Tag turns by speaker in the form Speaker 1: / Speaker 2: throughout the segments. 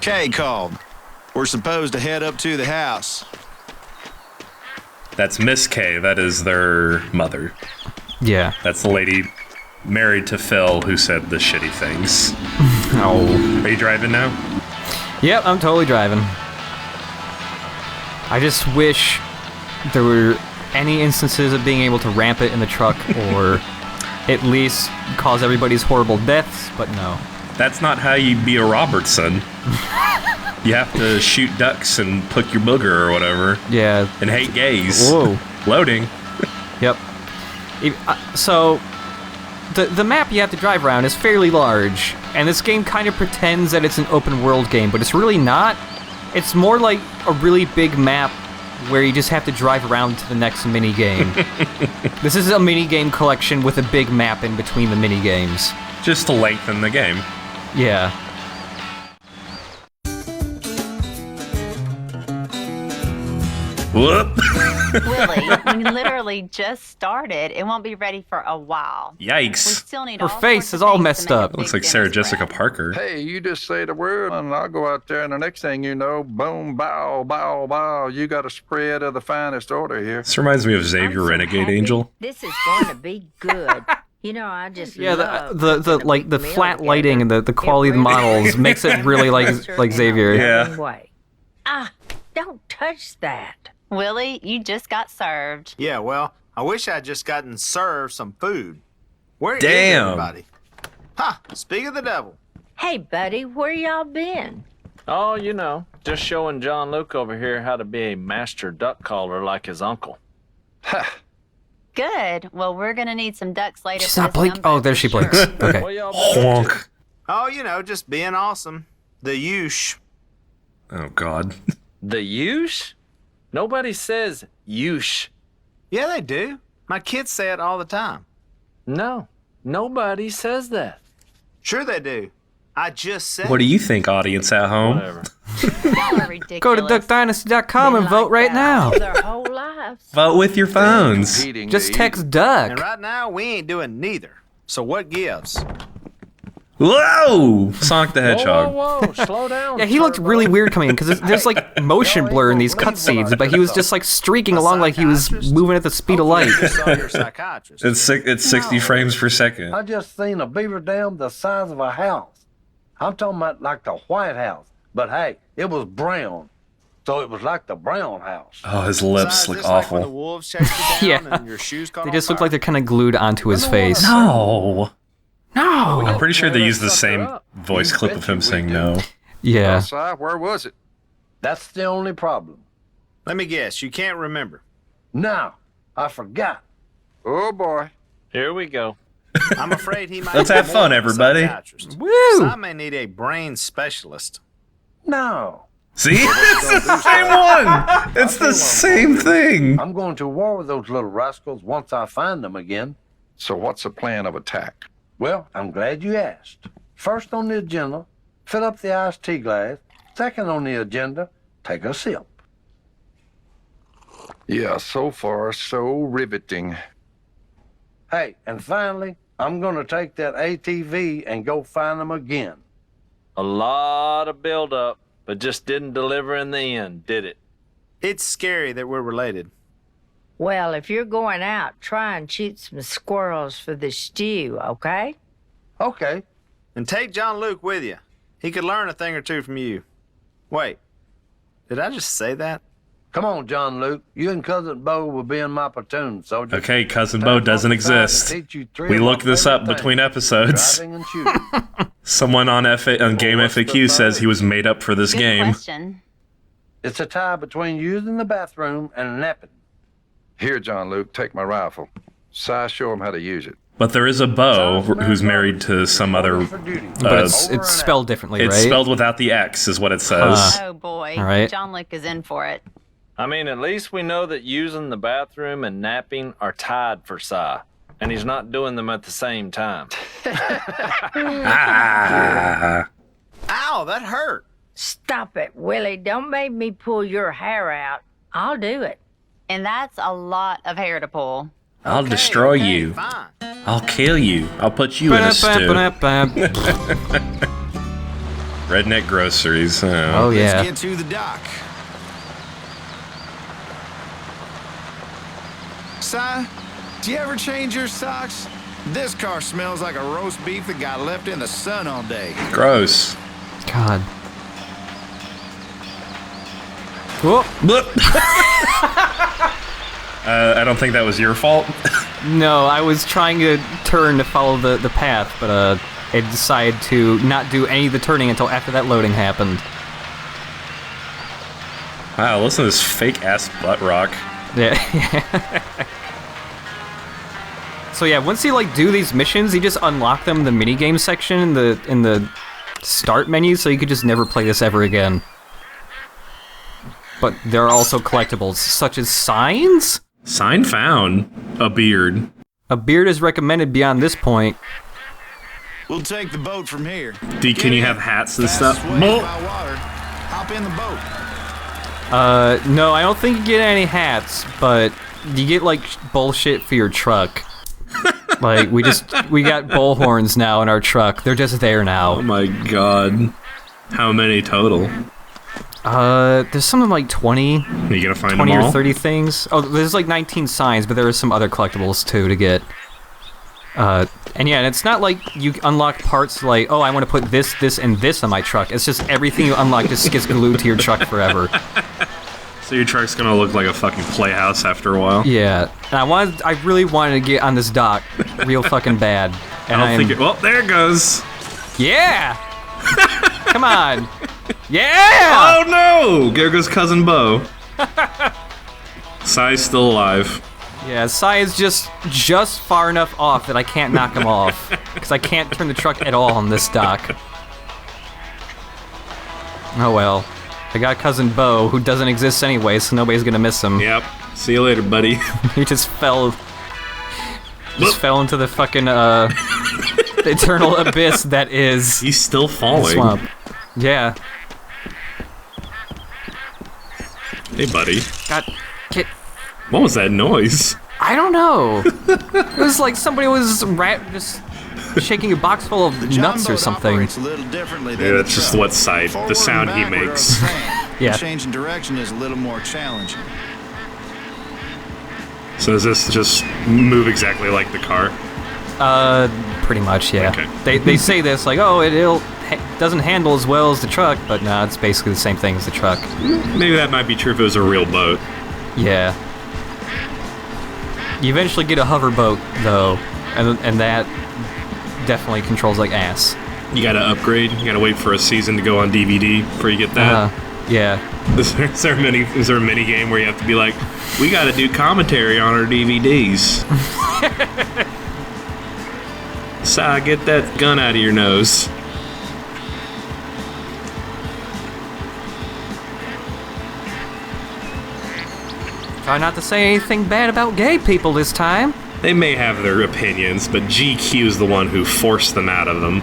Speaker 1: Kay called. We're supposed to head up to the house.
Speaker 2: That's Miss K. That is their mother.
Speaker 3: Yeah.
Speaker 2: That's the lady married to Phil who said the shitty things.
Speaker 3: Oh.
Speaker 2: Are you driving now?
Speaker 3: Yep, I'm totally driving. I just wish there were any instances of being able to ramp it in the truck or at least cause everybody's horrible deaths, but no.
Speaker 2: That's not how you be a Robertson. You have to shoot ducks and pluck your booger or whatever.
Speaker 3: Yeah.
Speaker 2: And hate gays.
Speaker 3: Whoa.
Speaker 2: Loading.
Speaker 3: Yep. So, the map you have to drive around is fairly large, and this game kind of pretends that it's an open world game, but it's really not. It's more like a really big map where you just have to drive around to the next mini game. This is a mini game collection with a big map in between the mini games.
Speaker 2: Just to lengthen the game.
Speaker 3: Yeah.
Speaker 2: Whoop.
Speaker 4: Willie, we literally just started. It won't be ready for a while.
Speaker 2: Yikes.
Speaker 4: We still need
Speaker 3: Her
Speaker 4: all
Speaker 3: face
Speaker 4: sorts
Speaker 3: is
Speaker 4: of
Speaker 3: all
Speaker 4: things to
Speaker 3: messed
Speaker 4: make a
Speaker 3: up.
Speaker 4: big
Speaker 2: Looks like
Speaker 4: dinner
Speaker 2: Sarah
Speaker 4: spread.
Speaker 2: Jessica Parker.
Speaker 5: Hey, you just say the word, and I'll go out there, and the next thing you know, boom, bow, bow, bow, you got a spread of the finest order here.
Speaker 2: This reminds me of Xavier
Speaker 6: I'm so
Speaker 2: Renegade
Speaker 6: happy.
Speaker 2: Angel.
Speaker 6: This is going to be good. You know, I just
Speaker 3: Yeah,
Speaker 6: love
Speaker 3: the
Speaker 6: cooking a
Speaker 3: like the
Speaker 6: big meal
Speaker 3: flat
Speaker 6: together.
Speaker 3: lighting and the quality of the
Speaker 6: It really
Speaker 3: models
Speaker 6: is.
Speaker 3: makes it really like Xavier.
Speaker 2: Yeah.
Speaker 6: Way. Ah, don't touch that.
Speaker 4: Willie, you just got served.
Speaker 1: Yeah, well, I wish I'd just gotten served some food. Where is
Speaker 2: Damn.
Speaker 1: everybody? Ha! Speak of the devil.
Speaker 6: Hey, buddy, where y'all been?
Speaker 7: Oh, you know, just showing John Luke over here how to be a master duck caller like his uncle.
Speaker 5: Ha!
Speaker 4: Good. Well, we're gonna need some ducks later.
Speaker 3: She's
Speaker 4: for
Speaker 3: not
Speaker 4: this
Speaker 3: blink.
Speaker 4: gumbo
Speaker 3: Oh, there
Speaker 4: for
Speaker 3: she
Speaker 4: sure.
Speaker 3: blinks. Okay.
Speaker 7: What y'all been up to?
Speaker 2: Honk.
Speaker 1: Oh, you know, just being awesome. The Yush.
Speaker 2: Oh, God.
Speaker 7: The use? Nobody says use.
Speaker 1: Yeah, they do. My kids say it all the time.
Speaker 7: No, nobody says that.
Speaker 1: Sure they do. I just said
Speaker 2: What do you think, audience at home?
Speaker 7: Whatever.
Speaker 4: Y'all are ridiculous.
Speaker 3: Go to duckdynasty.com and
Speaker 6: Been
Speaker 3: vote
Speaker 6: like
Speaker 3: right
Speaker 6: that
Speaker 3: now.
Speaker 6: all their whole lives.
Speaker 2: Vote with your phones.
Speaker 5: Competing
Speaker 3: Just
Speaker 5: to
Speaker 3: text
Speaker 1: And
Speaker 3: Duck.
Speaker 1: right now, we ain't doing neither. So what gives?
Speaker 2: Whoa! Sonic the
Speaker 7: Whoa,
Speaker 2: Hedgehog.
Speaker 7: whoa, whoa, slow down.
Speaker 3: Yeah, he looked
Speaker 7: Turbo.
Speaker 3: really weird coming in because there's like motion blur in these cutscenes, but he was just like streaking along like he was moving at the speed of light.
Speaker 1: You saw your psychiatrist.
Speaker 2: It's 60 frames per second.
Speaker 8: I just seen a beaver dam the size of a house. I'm talking about like the White House. But hey, it was brown. So it was like the brown house.
Speaker 2: Oh, his
Speaker 1: So
Speaker 2: lips
Speaker 1: is
Speaker 2: look
Speaker 1: this like when the
Speaker 2: awful.
Speaker 1: wolves chased you down
Speaker 3: Yeah.
Speaker 1: and your shoes caught
Speaker 3: They
Speaker 1: on
Speaker 3: just look
Speaker 1: fire?
Speaker 3: like they're kind of glued onto his face.
Speaker 2: No.
Speaker 3: No.
Speaker 2: I'm pretty sure they
Speaker 7: tear
Speaker 2: used the
Speaker 7: that sucker
Speaker 2: same
Speaker 7: up.
Speaker 2: voice
Speaker 8: You
Speaker 2: clip
Speaker 8: bet
Speaker 2: of him
Speaker 8: you we
Speaker 2: saying
Speaker 8: do.
Speaker 2: no.
Speaker 3: Yeah.
Speaker 5: Si, where was it?
Speaker 8: That's the only problem.
Speaker 1: Let me guess, you can't remember.
Speaker 8: Now, I forgot.
Speaker 5: Oh, boy.
Speaker 7: Here we go.
Speaker 1: I'm afraid he might
Speaker 2: Let's
Speaker 1: be
Speaker 2: have
Speaker 1: more
Speaker 2: fun,
Speaker 1: than a
Speaker 2: everybody.
Speaker 1: psychiatrist.
Speaker 3: Woo!
Speaker 1: So I may need a brain specialist.
Speaker 8: No.
Speaker 2: See? It's the same one! It's the same thing!
Speaker 8: I'm going to war with those little rascals once I find them again.
Speaker 5: So what's the plan of attack?
Speaker 8: Well, I'm glad you asked. First on the agenda, fill up the iced tea glass. Second on the agenda, take a sip.
Speaker 5: Yeah, so far, so riveting.
Speaker 8: Hey, and finally, I'm going to take that ATV and go find them again.
Speaker 7: A lot of build-up, but just didn't deliver in the end, did it?
Speaker 1: It's scary that we're related.
Speaker 6: Well, if you're going out, try and shoot some squirrels for the stew, okay?
Speaker 8: Okay.
Speaker 1: And take John Luke with you. He could learn a thing or two from you. Wait, did I just say that?
Speaker 8: Come on, John Luke. You and Cousin Bo will be in my platoon, soldier.
Speaker 2: Okay, Cousin Bo doesn't exist. We looked this up between episodes.
Speaker 8: Driving and shooting.
Speaker 2: Someone on Game FAQ says he was made up for this
Speaker 4: Good
Speaker 2: game.
Speaker 4: question.
Speaker 8: It's a tie between using the bathroom and napping.
Speaker 5: Here, John Luke, take my rifle. Si, show him how to use it.
Speaker 2: But there is a Bo who's married to some other.
Speaker 8: For duty.
Speaker 3: But it's spelled differently,
Speaker 2: It's
Speaker 3: right?
Speaker 2: spelled without the X, is what it says.
Speaker 4: Oh boy.
Speaker 3: All right.
Speaker 4: John Luke is in for it.
Speaker 7: I mean, at least we know that using the bathroom and napping are tied for Si, and he's not doing them at the same time.
Speaker 2: Ah.
Speaker 1: Ow, that hurt.
Speaker 6: Stop it, Willie. Don't make me pull your hair out. I'll do it.
Speaker 4: And that's a lot of hair to pull.
Speaker 2: I'll
Speaker 1: Okay,
Speaker 2: destroy
Speaker 1: okay,
Speaker 2: you.
Speaker 1: Fine.
Speaker 2: I'll kill you. I'll put you in a stew.
Speaker 3: Ba-da-ba-ba-ba.
Speaker 2: Redneck groceries.
Speaker 3: Oh yeah.
Speaker 9: Let's get to the dock. Si, do you ever change your socks? This car smells like a roast beef that got left in the sun all day.
Speaker 2: Gross.
Speaker 3: God. Whoa.
Speaker 2: I don't think that was your fault.
Speaker 3: No, I was trying to turn to follow the path, but it decided to not do any of the turning until after that loading happened.
Speaker 2: Wow, listen to this fake-ass butt rock.
Speaker 3: Yeah. So yeah, once you like do these missions, you just unlock them in the minigame section in the start menu, so you could just never play this ever again. But there are also collectibles, such as signs?
Speaker 2: Sign found. A beard.
Speaker 3: A beard is recommended beyond this point.
Speaker 9: We'll take the boat from here.
Speaker 2: Can you have hats and stuff?
Speaker 9: Fastest way by water. Hop in the boat.
Speaker 3: No, I don't think you get any hats, but you get like bullshit for your truck. Like we got bull horns now in our truck. They're just there now.
Speaker 2: Oh my god. How many total?
Speaker 3: There's something like 20.
Speaker 2: Are you gonna find
Speaker 3: 20
Speaker 2: them all?
Speaker 3: or 30 things. Oh, there's like 19 signs, but there are some other collectibles too to get. And yeah, and it's not like you unlock parts like, oh, I want to put this, this, and this on my truck. It's just everything you unlock just gets glued to your truck forever.
Speaker 2: So your truck's gonna look like a fucking playhouse after a while?
Speaker 3: Yeah, and I really wanted to get on this dock real fucking bad. And
Speaker 2: I don't think it... Well, there it goes.
Speaker 3: Yeah! Come on! Yeah!
Speaker 2: Oh no! There goes Cousin Bo. Sai's still alive.
Speaker 3: Yeah, Sai is just far enough off that I can't knock him off. Because I can't turn the truck at all on this dock. Oh well. I got Cousin Bo, who doesn't exist anyway, so nobody's gonna miss him.
Speaker 2: Yep. See you later, buddy.
Speaker 3: He just fell into the fucking, the eternal abyss that is...
Speaker 2: He's still falling.
Speaker 3: Swamp. Yeah.
Speaker 2: Hey, buddy.
Speaker 3: God,
Speaker 2: what was that noise?
Speaker 3: I don't know. It was like somebody was just shaking a box full of nuts or something.
Speaker 9: A little differently than
Speaker 2: Yeah, that's just what side, the sound he makes.
Speaker 3: Yeah.
Speaker 9: Changing direction is a little more challenging.
Speaker 2: So does this just move exactly like the car?
Speaker 3: Pretty much, yeah.
Speaker 2: Okay.
Speaker 3: They say this like, oh, it doesn't handle as well as the truck, but no, it's basically the same thing as the truck.
Speaker 2: Maybe that might be true if it was a real boat.
Speaker 3: Yeah. You eventually get a hover boat though, and that definitely controls like ass.
Speaker 2: You gotta upgrade. You gotta wait for a season to go on DVD before you get that.
Speaker 3: Yeah.
Speaker 2: Is there a mini game where you have to be like, we gotta do commentary on our DVDs? Si, get that gun out of your nose.
Speaker 3: Try not to say anything bad about gay people this time.
Speaker 2: They may have their opinions, but GQ's the one who forced them out of them.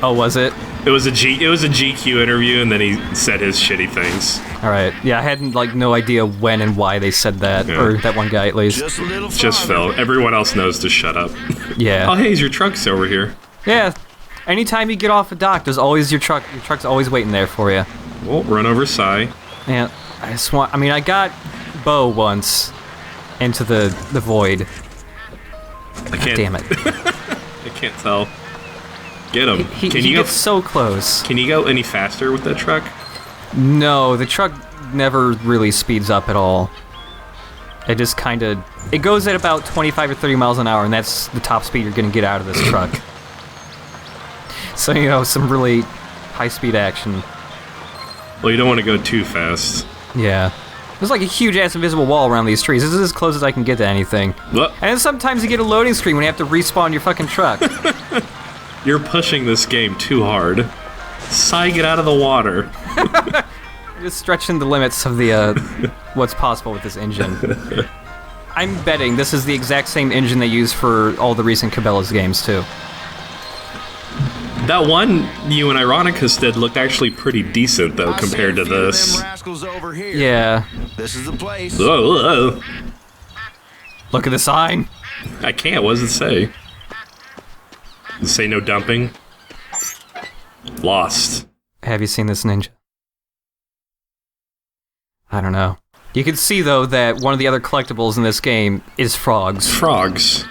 Speaker 3: Oh, was it?
Speaker 2: It was a GQ interview, and then he said his shitty things.
Speaker 3: All right. Yeah, I had no idea when and why they said that, or that one guy at least.
Speaker 9: Just a little
Speaker 2: Just Phil. Everyone else knows to shut up.
Speaker 3: Yeah.
Speaker 2: Oh, hey, your truck's over here.
Speaker 3: Yeah. Anytime you get off a dock, there's always your truck. Your truck's always waiting there for you.
Speaker 2: Well, run over Si.
Speaker 3: Yeah. I got Bo once into the void.
Speaker 2: I can't.
Speaker 3: Damn it.
Speaker 2: I can't tell. Get him.
Speaker 3: He gets so close.
Speaker 2: Can you go any faster with that truck?
Speaker 3: No, the truck never really speeds up at all. It just kind of... It goes at about 25 or 30 miles an hour, and that's the top speed you're going to get out of this truck. So, some really high-speed action.
Speaker 2: Well, you don't want to go too fast.
Speaker 3: Yeah. There's like a huge-ass invisible wall around these trees. This is as close as I can get to anything.
Speaker 2: What?
Speaker 3: And then sometimes you get a loading screen when you have to respawn your fucking truck.
Speaker 2: You're pushing this game too hard. Si, get out of the water.
Speaker 3: Just stretching the limits of the what's possible with this engine. I'm betting this is the exact same engine they use for all the recent Cabela's games too.
Speaker 2: That one you and Ironicus did looked actually pretty decent though compared to this.
Speaker 9: Over here.
Speaker 3: Yeah.
Speaker 9: This is the place.
Speaker 2: Whoa.
Speaker 3: Look at the sign.
Speaker 2: I can't. What does it say? Does it say no dumping? Lost.
Speaker 3: Have you seen this, Ninja? I don't know. You can see, though, that one of the other collectibles in this game is frogs.
Speaker 2: Frogs.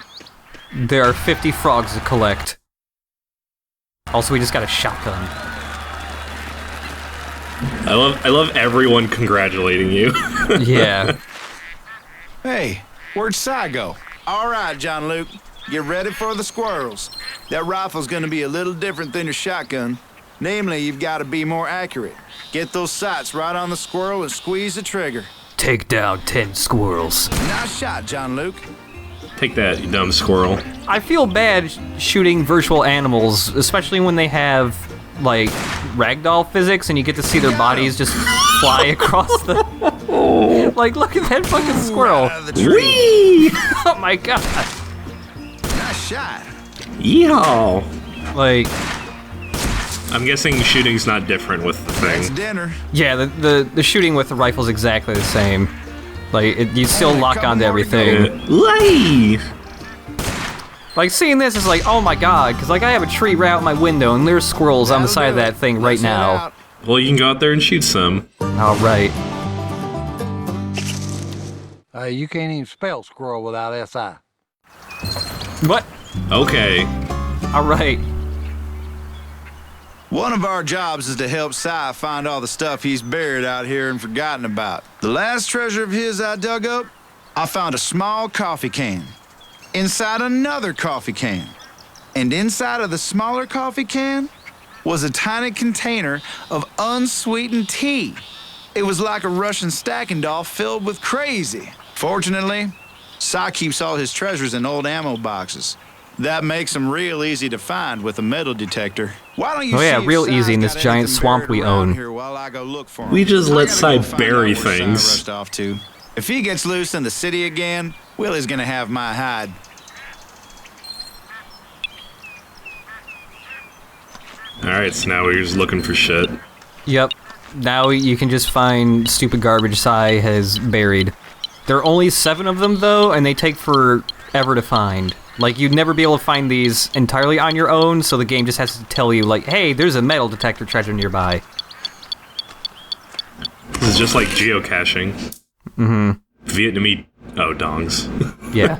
Speaker 3: There are 50 frogs to collect. Also, we just got a shotgun.
Speaker 2: I love everyone congratulating you.
Speaker 3: Yeah.
Speaker 9: Hey, where'd Si go? All right, John Luke. Get ready for the squirrels. That rifle's gonna be a little different than your shotgun. Namely, you've got to be more accurate. Get those sights right on the squirrel and squeeze the trigger.
Speaker 3: Take down 10 squirrels.
Speaker 9: Nice shot, John Luke.
Speaker 2: Take that, you dumb squirrel.
Speaker 3: I feel bad shooting virtual animals, especially when they have, like, ragdoll physics and you get to see their bodies just fly across the... Like, look at that fucking squirrel.
Speaker 9: Out of the tree.
Speaker 2: Whee!
Speaker 3: Oh my god.
Speaker 9: Nice shot.
Speaker 2: Yeehaw!
Speaker 3: Like,
Speaker 2: I'm guessing shooting's not different with the
Speaker 9: That's
Speaker 2: thing.
Speaker 9: dinner.
Speaker 3: yeah, the shooting with the rifle's exactly the same. Like, you still
Speaker 9: Only a
Speaker 3: lock
Speaker 9: couple
Speaker 3: onto
Speaker 9: more to
Speaker 3: everything.
Speaker 2: Lay!
Speaker 3: Like, seeing this is like, oh my god, because, like, I have a tree right out my window, and there's squirrels on the side of that thing right
Speaker 9: Let's head
Speaker 3: now.
Speaker 9: out.
Speaker 2: Well, you can go out there and shoot some.
Speaker 3: Alright.
Speaker 8: Hey, you can't even spell squirrel without S-I.
Speaker 3: What?
Speaker 2: Okay.
Speaker 3: Alright.
Speaker 9: One of our jobs is to help Si find all the stuff he's buried out here and forgotten about. The last treasure of his I dug up, I found a small coffee can. Inside another coffee can. And inside of the smaller coffee can was a tiny container of unsweetened tea. It was like a Russian stacking doll filled with crazy. Fortunately, Si keeps all his treasures in old ammo boxes. That makes them real easy to find with a metal detector. Why don't you
Speaker 3: Oh yeah,
Speaker 9: see if
Speaker 3: real
Speaker 9: Si's
Speaker 3: easy in
Speaker 9: got
Speaker 3: this giant
Speaker 9: anything
Speaker 3: swamp
Speaker 9: buried
Speaker 3: we
Speaker 9: around
Speaker 3: own.
Speaker 9: here while I go look for him?
Speaker 2: We just
Speaker 9: I
Speaker 2: let
Speaker 9: gotta
Speaker 2: Si
Speaker 9: go find
Speaker 2: bury
Speaker 9: out where Si
Speaker 2: things.
Speaker 9: rushed off to. If he gets loose in the city again, Willie's gonna have my hide.
Speaker 2: Alright, so now we're just looking for shit.
Speaker 3: Yep. Now you can just find stupid garbage Sai has buried. There are only 7 of them, though, and they take forever to find. Like, you'd never be able to find these entirely on your own, so the game just has to tell you, like, hey, there's a metal detector treasure nearby.
Speaker 2: This is just like geocaching.
Speaker 3: Mm-hmm.
Speaker 2: Vietnamese... Oh, dongs.
Speaker 3: Yeah.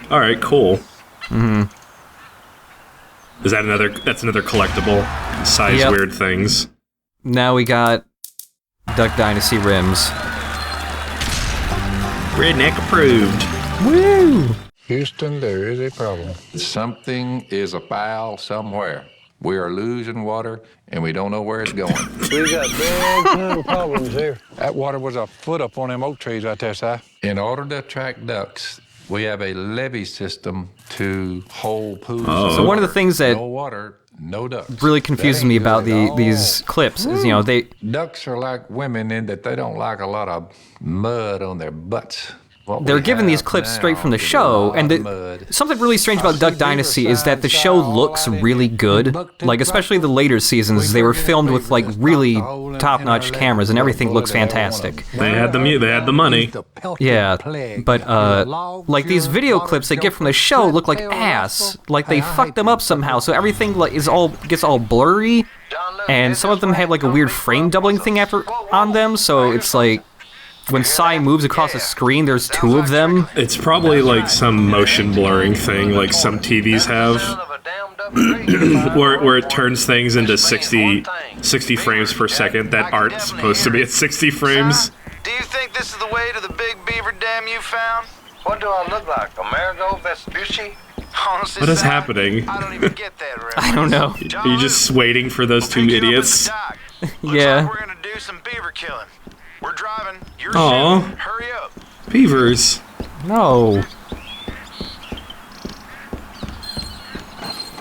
Speaker 2: Alright, cool.
Speaker 3: Mm-hmm.
Speaker 2: Is that another... That's another collectible. Size
Speaker 3: Yep.
Speaker 2: weird things.
Speaker 3: Now we got Duck Dynasty rims.
Speaker 2: Redneck approved.
Speaker 3: Woo!
Speaker 8: Houston, there is a problem. Something is afoul somewhere. We are losing water, and we don't know where it's going. We got big time problems here. That water was a foot up on them oak trees right there, Si. In order to attract ducks, we have a levee system to hold pools.
Speaker 2: Oh.
Speaker 3: So one of the things that
Speaker 8: No water, no ducks.
Speaker 3: really confuses
Speaker 8: That
Speaker 3: me
Speaker 8: ain't
Speaker 3: about
Speaker 8: good at all.
Speaker 3: these clips is, you know, they...
Speaker 8: Ducks are like women in that they don't like a lot of mud on their butts. What
Speaker 3: They're
Speaker 8: we
Speaker 3: given these
Speaker 8: have
Speaker 3: clips straight
Speaker 8: now
Speaker 3: from the
Speaker 8: is a
Speaker 3: show,
Speaker 8: lot
Speaker 3: and
Speaker 8: of mud.
Speaker 3: something really strange about Duck Dynasty is that the show looks really good. Like, especially the later seasons, they were filmed with, like, really top-notch cameras, and everything looks fantastic.
Speaker 2: They had the money.
Speaker 3: Yeah, but, like, these video clips they get from the show look like ass. Like, they fucked them up somehow, so everything, like, gets all blurry, and some of them have, like, a weird frame doubling thing on them, so it's like... When Si moves across the screen, there's 2 of them.
Speaker 2: It's probably like some motion blurring thing, like some TVs have, where it turns things into 60 frames per second that aren't supposed to be at 60 frames.
Speaker 9: Do you think this is the way to the big beaver dam you found?
Speaker 8: What do I look like? A marigold Vespucci?
Speaker 9: Honestly,
Speaker 2: What is
Speaker 9: Si,
Speaker 2: happening?
Speaker 9: I don't even get that reference.
Speaker 3: I don't know.
Speaker 2: Are you just waiting for those 2 idiots?
Speaker 3: Yeah.
Speaker 9: Like we're gonna do some beaver killing. We're driving. You're
Speaker 2: Aw.
Speaker 9: shooting. Hurry up.
Speaker 2: Beavers.
Speaker 3: No.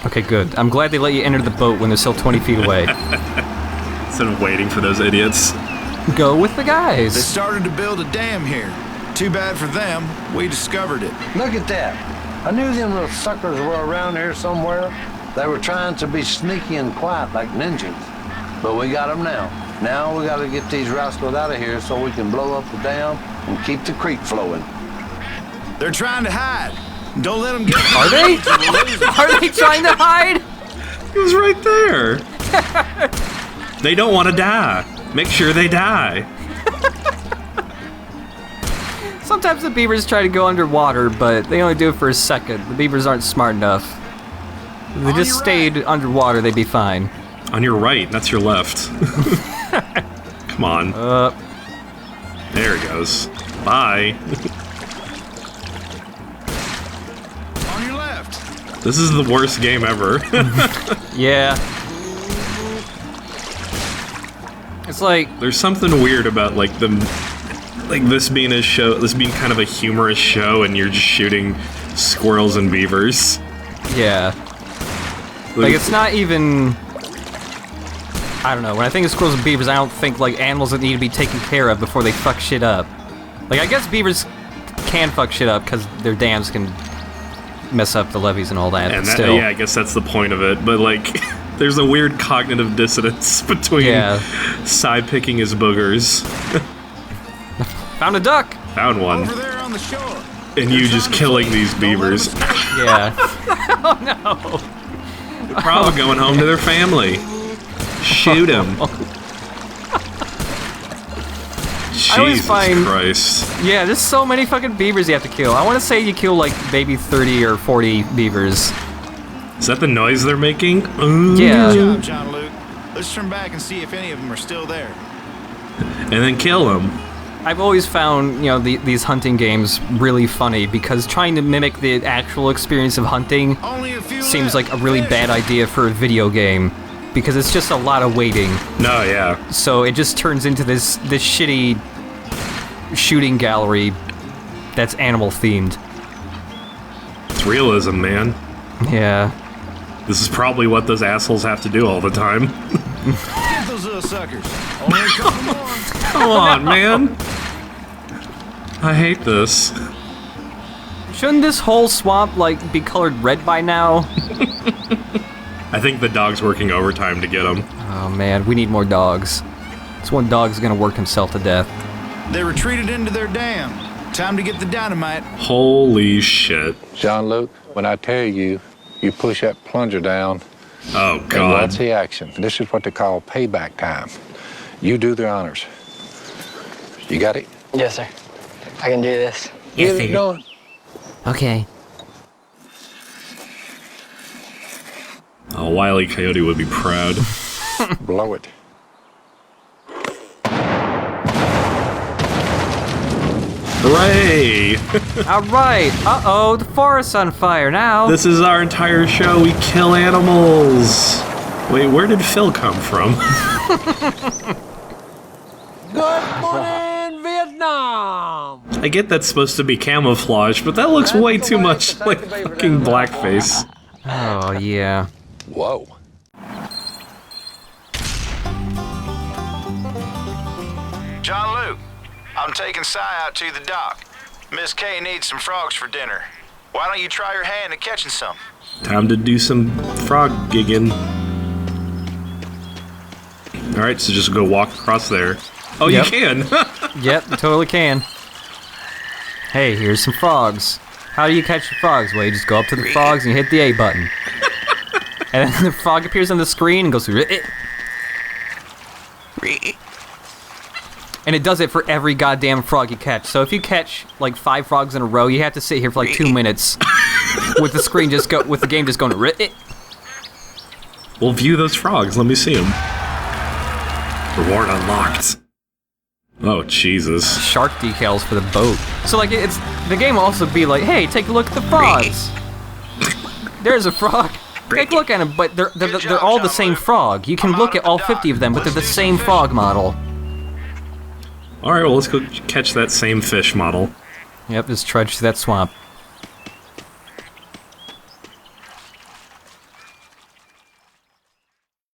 Speaker 3: Okay, good. I'm glad they let you enter the boat when they're still 20 feet away.
Speaker 2: Instead of waiting for those idiots.
Speaker 3: Go with the
Speaker 9: They
Speaker 3: guys.
Speaker 9: started to build a dam here. Too bad for them. We discovered it.
Speaker 8: Look at that. I knew them little suckers were around here somewhere. They were trying to be sneaky and quiet like ninjas. But we got them now. Now we got to get these rascals out of here so we can blow up the dam and keep the creek flowing.
Speaker 9: They're trying to hide. Don't let them get.
Speaker 3: Are they? Are they trying to hide?
Speaker 2: It was right there. They don't want to die. Make sure they die.
Speaker 3: Sometimes the beavers try to go underwater, but they only do it for a second. The beavers aren't smart enough. If they just stayed underwater, they'd be fine.
Speaker 2: On your right, that's your left. Come on. There it goes. Bye.
Speaker 9: On your left.
Speaker 2: This is the worst game ever.
Speaker 3: Yeah. It's like
Speaker 2: there's something weird about like this being a show, this being kind of a humorous show, and you're just shooting squirrels and beavers.
Speaker 3: Yeah. Like it's not even. I don't know. When I think of squirrels and beavers, I don't think like animals that need to be taken care of before they fuck shit up. Like I guess beavers can fuck shit up because their dams can mess up the levees and all that.
Speaker 2: And
Speaker 3: but still.
Speaker 2: Yeah, I guess that's the point of it. But like, there's a weird cognitive dissonance between side picking his boogers.
Speaker 3: Found a duck.
Speaker 2: Found one.
Speaker 9: Over there on the shore.
Speaker 2: And you just killing these beavers.
Speaker 3: Yeah. Oh no.
Speaker 2: They're probably going home to their family. Shoot him. Jesus Christ.
Speaker 3: Yeah, there's so many fucking beavers you have to kill. I want to say you kill like maybe 30 or 40 beavers.
Speaker 2: Is that the noise they're making?
Speaker 3: Yeah.
Speaker 9: Good job, John Luke. Let's turn back and see if any of them are still there.
Speaker 2: And then kill them.
Speaker 3: I've always found, you know, these hunting games really funny because trying to mimic the actual experience of hunting seems like a really bad idea for a video game. Because it's just a lot of waiting.
Speaker 2: No, yeah.
Speaker 3: So it just turns into this shitty shooting gallery that's animal themed.
Speaker 2: It's realism, man.
Speaker 3: Yeah.
Speaker 2: This is probably what those assholes have to do all the time.
Speaker 9: Get those little suckers. Only a couple more.
Speaker 2: Come on, man. I hate this.
Speaker 3: Shouldn't this whole swamp like be colored red by now?
Speaker 2: I think the dog's working overtime to get him.
Speaker 3: Oh man, we need more dogs. This one dog's gonna work himself to death.
Speaker 9: They retreated into their dam. Time to get the dynamite.
Speaker 2: Holy shit.
Speaker 8: John Luke, when I tell you, you push that plunger down.
Speaker 2: Oh,
Speaker 8: And
Speaker 2: God.
Speaker 8: watch the action. This is what they call payback time. You do the honors. You got it?
Speaker 10: Yes, sir. I can do this.
Speaker 8: Get it done.
Speaker 10: Okay.
Speaker 2: A Wile E. Coyote would be proud.
Speaker 8: Blow it.
Speaker 2: Hooray!
Speaker 3: Alright, uh-oh, the forest's on fire now.
Speaker 2: This is our entire show. We kill animals. Wait, where did Phil come from?
Speaker 11: Good morning, Vietnam!
Speaker 2: I get that's supposed to be camouflage, but that looks way too much like fucking blackface.
Speaker 3: Oh, yeah.
Speaker 8: Whoa.
Speaker 9: John Luke, I'm taking Si out to the dock. Miss Kay needs some frogs for dinner. Why don't you try your hand at catching some?
Speaker 2: Time to do some frog gigging. Alright, so just go walk across there. Oh,
Speaker 3: Yep.
Speaker 2: you can!
Speaker 3: Yep, you totally can. Hey, here's some frogs. How do you catch the frogs? Well, you just go up to the frogs and you hit the A button. And then the frog appears on the screen and goes through it. And it does it for every goddamn frog you catch. So if you catch like 5 frogs in a row, you have to sit here for like 2 minutes with the screen with the game just going
Speaker 2: Well, view those frogs. Let me see them. Reward unlocked. Oh, Jesus.
Speaker 3: Shark decals for the boat. So like the game will also be like, hey, take a look at the frogs. There's a frog. Take a look at them, but they're all the same frog. You can look at all 50 of them, but they're the same frog model.
Speaker 2: Alright, well, let's go catch that same fish model.
Speaker 3: Yep, just trudge through that swamp.